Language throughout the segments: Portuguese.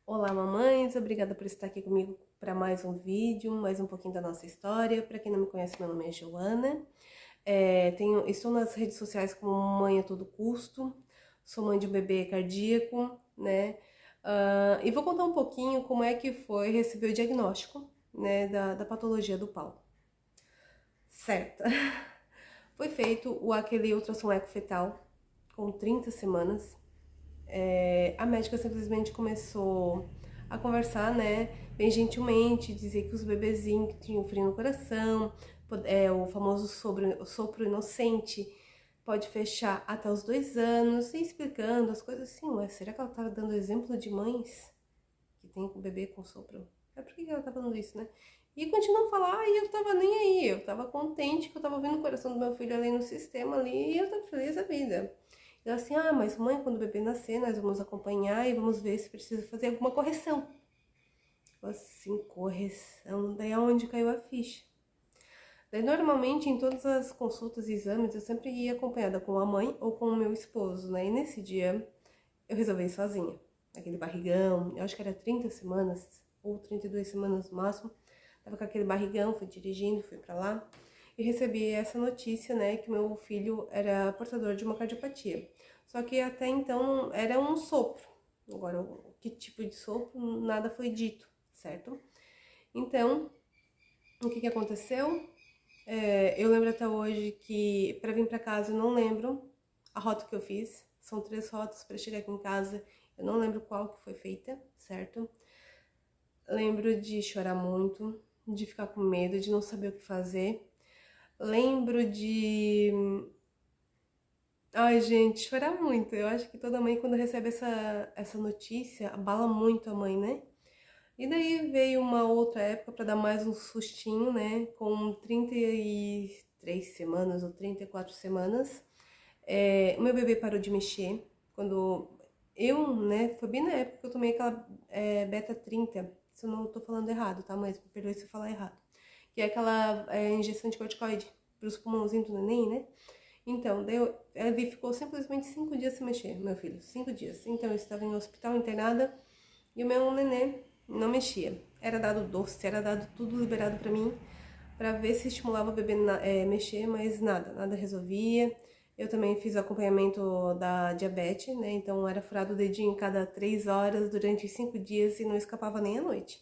Olá, mamães! Obrigada por estar aqui comigo para mais um vídeo, mais um pouquinho da nossa história. Para quem não me conhece, meu nome é Joana. Estou nas redes sociais como mãe a todo custo. Sou mãe de um bebê cardíaco, né? E vou contar um pouquinho como é que foi receber o diagnóstico, né, da patologia do Paulo. Certo. Foi feito aquele ultrassom ecofetal com 30 semanas. A médica simplesmente começou a conversar, né, bem gentilmente, dizer que os bebezinhos que tinham frio no coração, o famoso sopro inocente, pode fechar até os 2 anos, e explicando as coisas assim, ué, será que ela estava dando exemplo de mães que tem com bebê com sopro? Por que ela tá falando isso, né? E continuam a falar, e eu tava nem aí, eu tava contente que eu tava vendo o coração do meu filho ali no sistema ali, e eu tava feliz da vida. Ela assim, mas mãe, quando o bebê nascer, nós vamos acompanhar e vamos ver se precisa fazer alguma correção. Eu assim, correção, daí aonde caiu a ficha. Daí normalmente em todas as consultas e exames eu sempre ia acompanhada com a mãe ou com o meu esposo, né? E nesse dia eu resolvi ir sozinha. Aquele barrigão, eu acho que era 30 semanas ou 32 semanas no máximo. Tava com aquele barrigão, fui dirigindo, fui pra lá e recebi essa notícia, né, que meu filho era portador de uma cardiopatia. Só que até então era um sopro. Agora, que tipo de sopro, nada foi dito, certo? Então, o que aconteceu? Eu lembro até hoje que para vir para casa eu não lembro a rota que eu fiz. São 3 rotas para chegar aqui em casa. Eu não lembro qual que foi feita, certo? Lembro de chorar muito, de ficar com medo, de não saber o que fazer. Lembro de... Ai, gente, chorar muito. Eu acho que toda mãe, quando recebe essa notícia, abala muito a mãe, né? E daí veio uma outra época para dar mais um sustinho, né? Com 33 semanas ou 34 semanas. O meu bebê parou de mexer. Quando né? Foi bem na época que eu tomei aquela beta 30. Se eu não tô falando errado, tá? Mas me perdoe se eu falar errado. Que é aquela injeção de corticoide pros pulmãozinhos do neném, né? Então, daí ele ficou simplesmente 5 dias sem mexer, meu filho. 5 dias. Então, eu estava em hospital internada e o meu nenê não mexia. Era dado doce, era dado tudo liberado pra mim, pra ver se estimulava o bebê mexer, mas nada resolvia. Eu também fiz o acompanhamento da diabetes, né? Então era furado o dedinho cada 3 horas durante 5 dias e não escapava nem à noite.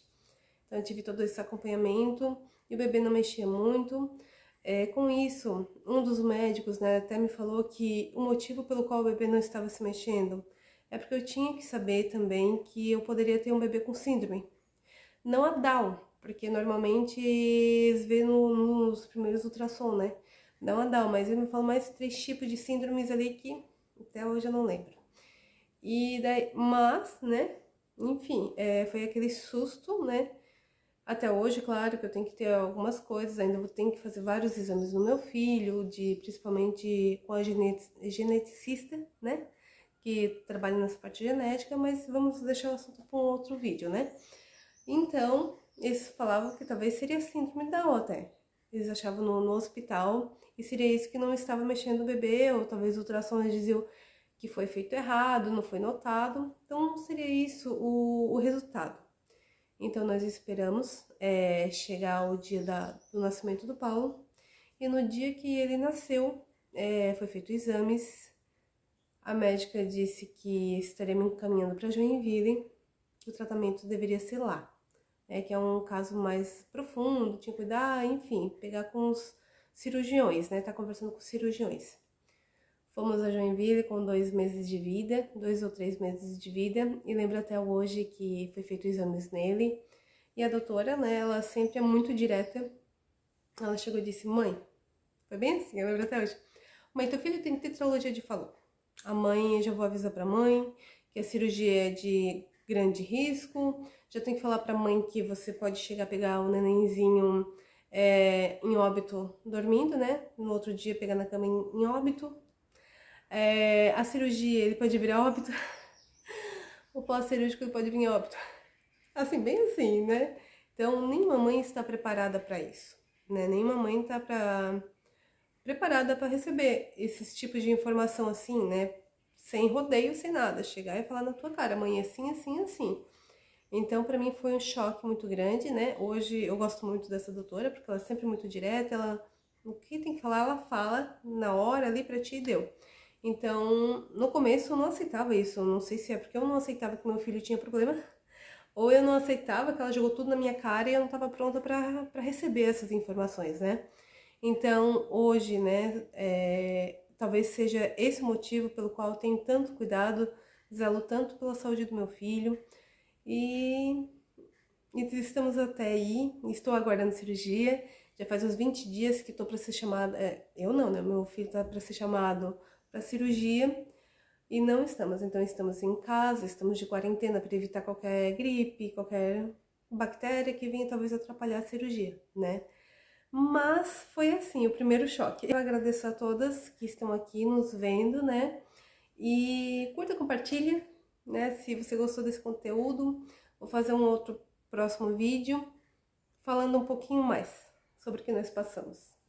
Então eu tive todo esse acompanhamento e o bebê não mexia muito. Com isso, um dos médicos, né, até me falou que o motivo pelo qual o bebê não estava se mexendo é porque eu tinha que saber também que eu poderia ter um bebê com síndrome. Não a Down, porque normalmente eles vê nos primeiros ultrassom, né? Não a Down, mas ele me falou mais 3 tipos de síndromes ali que até hoje eu não lembro. E daí, mas, né? Enfim, foi aquele susto, né? Até hoje, claro que eu tenho que ter algumas coisas, ainda vou ter que fazer vários exames no meu filho, principalmente com a geneticista, né? Que trabalha nessa parte genética, mas vamos deixar o assunto para um outro vídeo, né? Então, eles falavam que talvez seria síndrome da Down até. Eles achavam no hospital e seria isso que não estava mexendo o bebê, ou talvez o ultrassom diziam que foi feito errado, não foi notado. Então, seria isso o resultado. Então, nós esperamos chegar o dia do nascimento do Paulo. E no dia que ele nasceu, foi feito exames. A médica disse que estaria me encaminhando para Joinville, que o tratamento deveria ser lá. Que é um caso mais profundo, tinha que cuidar, enfim, pegar com os cirurgiões, né? Tá conversando com os cirurgiões. Fomos a Joinville com 2 meses de vida, 2 ou 3 meses de vida, e lembro até hoje que foi feito exames nele. E a doutora, né, ela sempre é muito direta. Ela chegou e disse: mãe, foi bem assim, eu lembro até hoje. Mãe, teu filho tem tetralogia de Fallot. A mãe, eu já vou avisar pra mãe que a cirurgia é de grande risco. Já tenho que falar pra mãe que você pode chegar a pegar o nenenzinho em óbito dormindo, né? No outro dia pegar na cama em óbito. A cirurgia, ele pode virar óbito. O pós-cirúrgico, ele pode vir óbito. Assim, bem assim, né? Então, nenhuma mãe está preparada para isso, né? Nenhuma mãe está preparada para receber esses tipos de informação assim, né? Sem rodeio, sem nada. Chegar e falar na tua cara, mãe, assim, assim, assim. Então, para mim foi um choque muito grande, né? Hoje eu gosto muito dessa doutora, porque ela é sempre muito direta, ela o que tem que falar, ela fala na hora ali pra ti e deu. Então, no começo eu não aceitava isso, eu não sei se é porque eu não aceitava que meu filho tinha problema, ou eu não aceitava que ela jogou tudo na minha cara e eu não estava pronta para receber essas informações, né? Então, hoje, né, talvez seja esse o motivo pelo qual eu tenho tanto cuidado, zelo tanto pela saúde do meu filho e, e estamos até aí, estou aguardando cirurgia, já faz uns 20 dias que estou para ser chamada, eu não, né, meu filho está para ser chamado para cirurgia e não estamos, então estamos em casa, estamos de quarentena para evitar qualquer gripe, qualquer bactéria que venha talvez atrapalhar a cirurgia, né? Mas foi assim, o primeiro choque. Eu agradeço a todas que estão aqui nos vendo, né? E curta, compartilha, né? Se você gostou desse conteúdo, vou fazer um outro próximo vídeo falando um pouquinho mais sobre o que nós passamos.